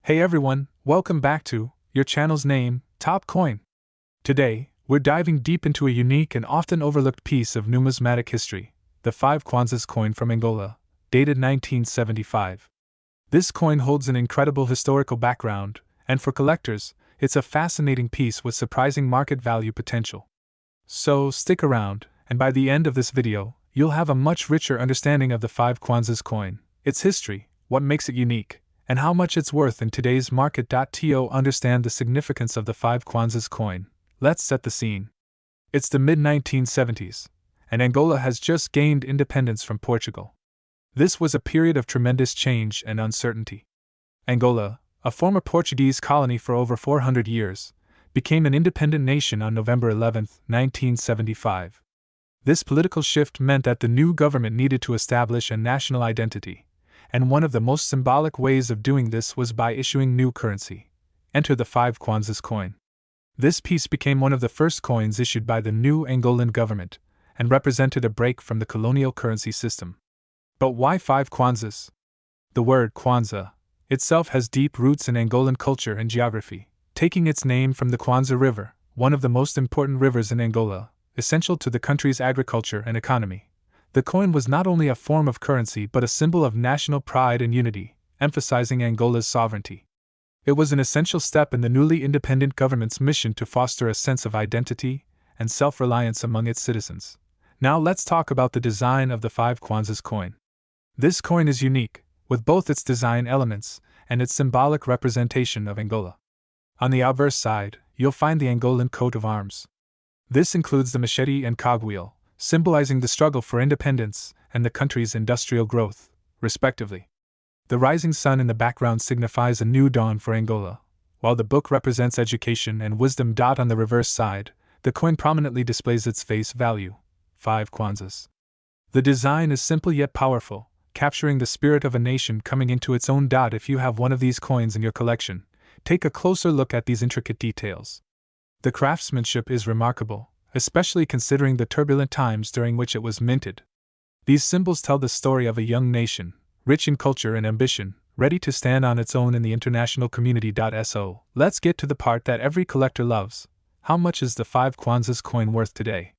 Hey everyone, welcome back to your channel's name, Top Coin. Today, we're diving deep into a unique and often overlooked piece of numismatic history, the 5 Kwanzas coin from Angola, dated 1975. This coin holds an incredible historical background, and for collectors, it's a fascinating piece with surprising market value potential. So stick around, and by the end of this video, you'll have a much richer understanding of the 5 Kwanzas coin, its history, what makes it unique, and how much it's worth in today's market. To understand the significance of the 5 Kwanzas coin, let's set the scene. It's the mid-1970s, and Angola has just gained independence from Portugal. This was a period of tremendous change and uncertainty. Angola, a former Portuguese colony for over 400 years, became an independent nation on November 11, 1975. This political shift meant that the new government needed to establish a national identity, and one of the most symbolic ways of doing this was by issuing new currency. Enter the 5 Kwanzas coin. This piece became one of the first coins issued by the new Angolan government, and represented a break from the colonial currency system. But why 5 Kwanzas? The word Kwanza itself has deep roots in Angolan culture and geography, taking its name from the Kwanza River, one of the most important rivers in Angola, essential to the country's agriculture and economy. The coin was not only a form of currency but a symbol of national pride and unity, emphasizing Angola's sovereignty. It was an essential step in the newly independent government's mission to foster a sense of identity and self-reliance among its citizens. Now let's talk about the design of the 5 Kwanzas coin. This coin is unique, with both its design elements and its symbolic representation of Angola. On the obverse side, you'll find the Angolan coat of arms. This includes the machete and cogwheel, symbolizing the struggle for independence and the country's industrial growth, respectively. The rising sun in the background signifies a new dawn for Angola, while the book represents education and wisdom. On the reverse side, the coin prominently displays its face value, 5 Kwanzas. The design is simple yet powerful, capturing the spirit of a nation coming into its own. If you have one of these coins in your collection, take a closer look at these intricate details. The craftsmanship is remarkable, especially considering the turbulent times during which it was minted. These symbols tell the story of a young nation, rich in culture and ambition, ready to stand on its own in the international community. So, let's get to the part that every collector loves. How much is the 5 Kwanzas coin worth today?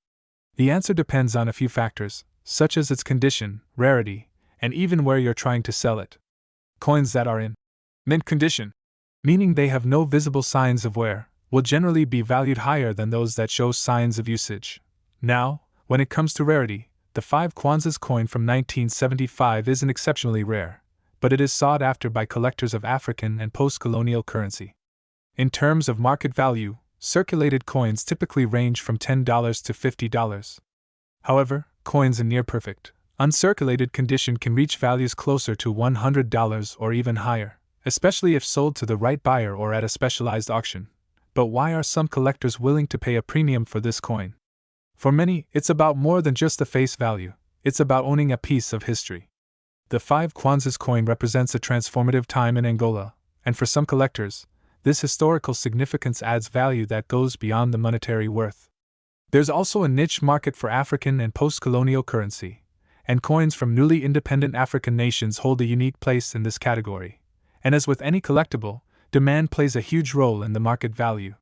The answer depends on a few factors, such as its condition, rarity, and even where you're trying to sell it. Coins that are in mint condition, meaning they have no visible signs of wear, will generally be valued higher than those that show signs of usage. Now, when it comes to rarity, the 5 Kwanzas coin from 1975 isn't exceptionally rare, but it is sought after by collectors of African and post-colonial currency. In terms of market value, circulated coins typically range from $10 to $50. However, coins in near-perfect, uncirculated condition can reach values closer to $100 or even higher, especially if sold to the right buyer or at a specialized auction. But why are some collectors willing to pay a premium for this coin? For many, it's about more than just the face value, it's about owning a piece of history. The 5 Kwanzas coin represents a transformative time in Angola, and for some collectors, this historical significance adds value that goes beyond the monetary worth. There's also a niche market for African and post-colonial currency, and coins from newly independent African nations hold a unique place in this category. And as with any collectible, demand plays a huge role in the market value.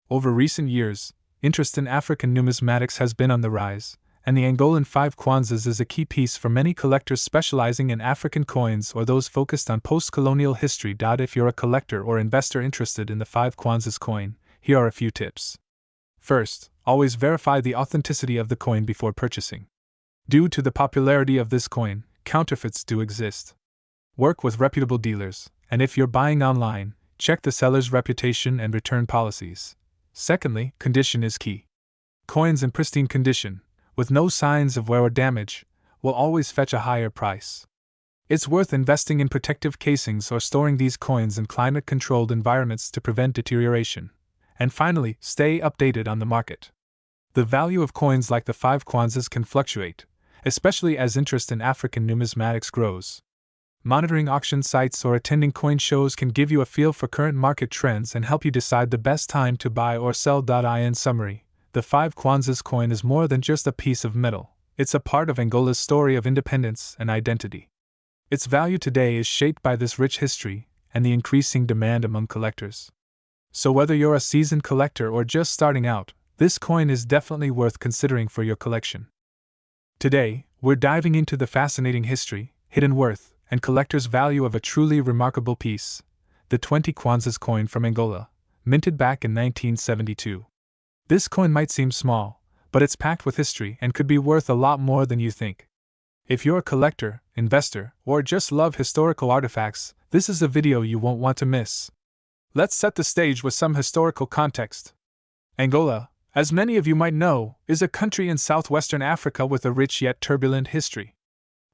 Over recent years, interest in African numismatics has been on the rise, and the Angolan 5 Kwanzas is a key piece for many collectors specializing in African coins or those focused on post-colonial history. If you're a collector or investor interested in the 5 Kwanzas coin, here are a few tips. First, always verify the authenticity of the coin before purchasing. Due to the popularity of this coin, counterfeits do exist. Work with reputable dealers, and if you're buying online, check the seller's reputation and return policies. Secondly, condition is key. Coins in pristine condition, with no signs of wear or damage, will always fetch a higher price. It's worth investing in protective casings or storing these coins in climate-controlled environments to prevent deterioration. And finally, stay updated on the market. The value of coins like the 5 Kwanzas can fluctuate, especially as interest in African numismatics grows. Monitoring auction sites or attending coin shows can give you a feel for current market trends and help you decide the best time to buy or sell. In summary, the 5 Kwanzas coin is more than just a piece of metal, it's a part of Angola's story of independence and identity. Its value today is shaped by this rich history, and the increasing demand among collectors. So whether you're a seasoned collector or just starting out, this coin is definitely worth considering for your collection. Today, we're diving into the fascinating history, hidden worth, and collector's value of a truly remarkable piece, the 20 Kwanzas coin from Angola, minted back in 1972. This coin might seem small, but it's packed with history and could be worth a lot more than you think. If you're a collector, investor, or just love historical artifacts, this is a video you won't want to miss. Let's set the stage with some historical context. Angola, as many of you might know, is a country in southwestern Africa with a rich yet turbulent history.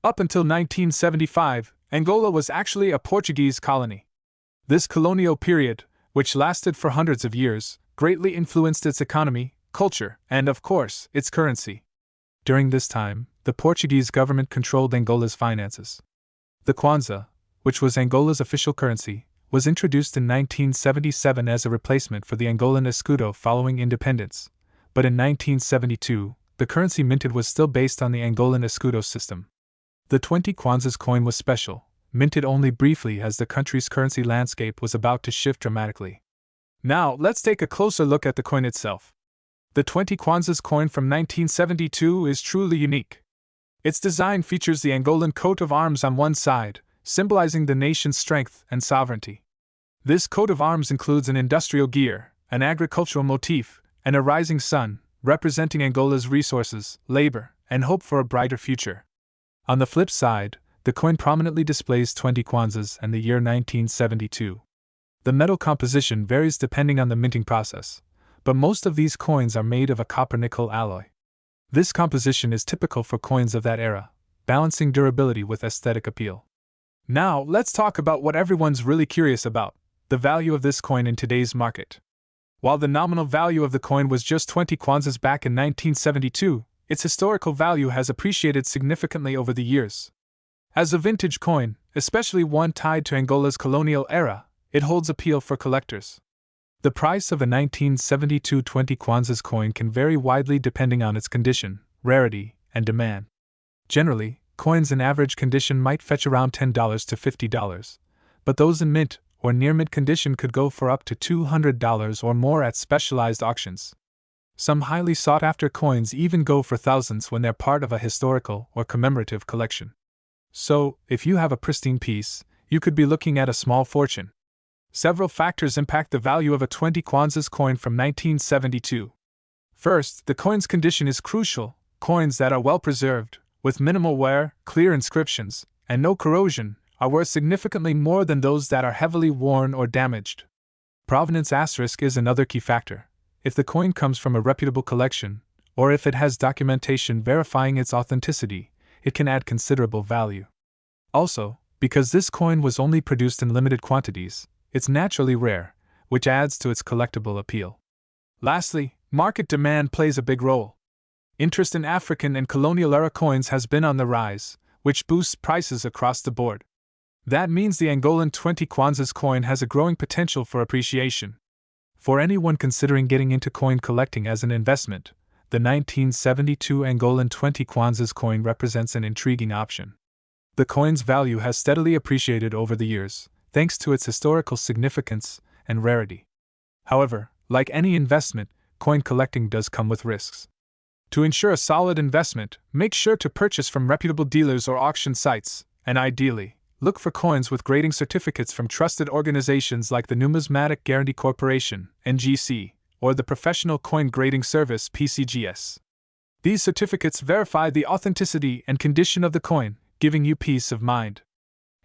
Up until 1975, Angola was actually a Portuguese colony. This colonial period, which lasted for hundreds of years, greatly influenced its economy, culture, and, of course, its currency. During this time, the Portuguese government controlled Angola's finances. The Kwanza, which was Angola's official currency, was introduced in 1977 as a replacement for the Angolan escudo following independence, but in 1972, the currency minted was still based on the Angolan escudo system. The 20 Kwanzas coin was special, minted only briefly as the country's currency landscape was about to shift dramatically. Now, let's take a closer look at the coin itself. The 20 Kwanzas coin from 1972 is truly unique. Its design features the Angolan coat of arms on one side, symbolizing the nation's strength and sovereignty. This coat of arms includes an industrial gear, an agricultural motif, and a rising sun, representing Angola's resources, labor, and hope for a brighter future. On the flip side, the coin prominently displays 20 Kwanzas and the year 1972. The metal composition varies depending on the minting process, but most of these coins are made of a copper-nickel alloy. This composition is typical for coins of that era, balancing durability with aesthetic appeal. Now, let's talk about what everyone's really curious about, the value of this coin in today's market. While the nominal value of the coin was just 20 Kwanzas back in 1972, its historical value has appreciated significantly over the years. As a vintage coin, especially one tied to Angola's colonial era, it holds appeal for collectors. The price of a 1972 20 Kwanzas coin can vary widely depending on its condition, rarity, and demand. Generally, coins in average condition might fetch around $10 to $50, but those in mint or near-mint condition could go for up to $200 or more at specialized auctions. Some highly sought-after coins even go for thousands when they're part of a historical or commemorative collection. So, if you have a pristine piece, you could be looking at a small fortune. Several factors impact the value of a 20 Kwanzas coin from 1972. First, the coin's condition is crucial. Coins that are well preserved, with minimal wear, clear inscriptions, and no corrosion, are worth significantly more than those that are heavily worn or damaged. Provenance asterisk is another key factor. If the coin comes from a reputable collection, or if it has documentation verifying its authenticity, it can add considerable value. Also, because this coin was only produced in limited quantities, it's naturally rare, which adds to its collectible appeal. Lastly, market demand plays a big role. Interest in African and colonial-era coins has been on the rise, which boosts prices across the board. That means the Angolan 20 Kwanzas coin has a growing potential for appreciation. For anyone considering getting into coin collecting as an investment, the 1972 Angolan 20 Kwanzas coin represents an intriguing option. The coin's value has steadily appreciated over the years, thanks to its historical significance and rarity. However, like any investment, coin collecting does come with risks. To ensure a solid investment, make sure to purchase from reputable dealers or auction sites, and ideally, look for coins with grading certificates from trusted organizations like the Numismatic Guarantee Corporation, NGC, or the Professional Coin Grading Service, PCGS. These certificates verify the authenticity and condition of the coin, giving you peace of mind.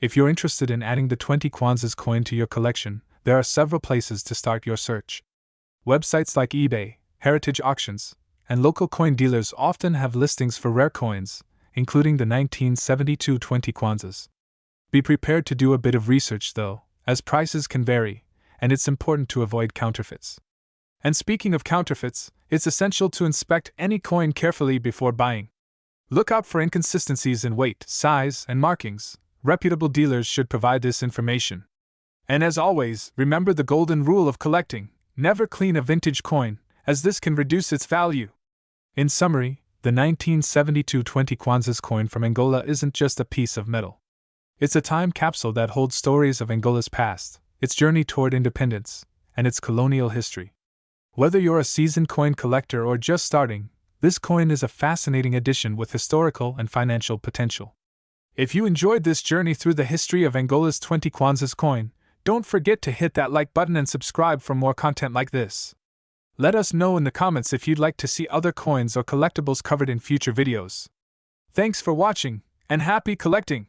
If you're interested in adding the 20 Kwanzas coin to your collection, there are several places to start your search. Websites like eBay, heritage auctions, and local coin dealers often have listings for rare coins, including the 1972 20 Kwanzas. Be prepared to do a bit of research though, as prices can vary, and it's important to avoid counterfeits. And speaking of counterfeits, it's essential to inspect any coin carefully before buying. Look out for inconsistencies in weight, size, and markings. Reputable dealers should provide this information. And as always, remember the golden rule of collecting: never clean a vintage coin, as this can reduce its value. In summary, the 1972 20 Kwanzas coin from Angola isn't just a piece of metal. It's a time capsule that holds stories of Angola's past, its journey toward independence, and its colonial history. Whether you're a seasoned coin collector or just starting, this coin is a fascinating addition with historical and financial potential. If you enjoyed this journey through the history of Angola's 20 Kwanzas coin, don't forget to hit that like button and subscribe for more content like this. Let us know in the comments if you'd like to see other coins or collectibles covered in future videos. Thanks for watching, and happy collecting!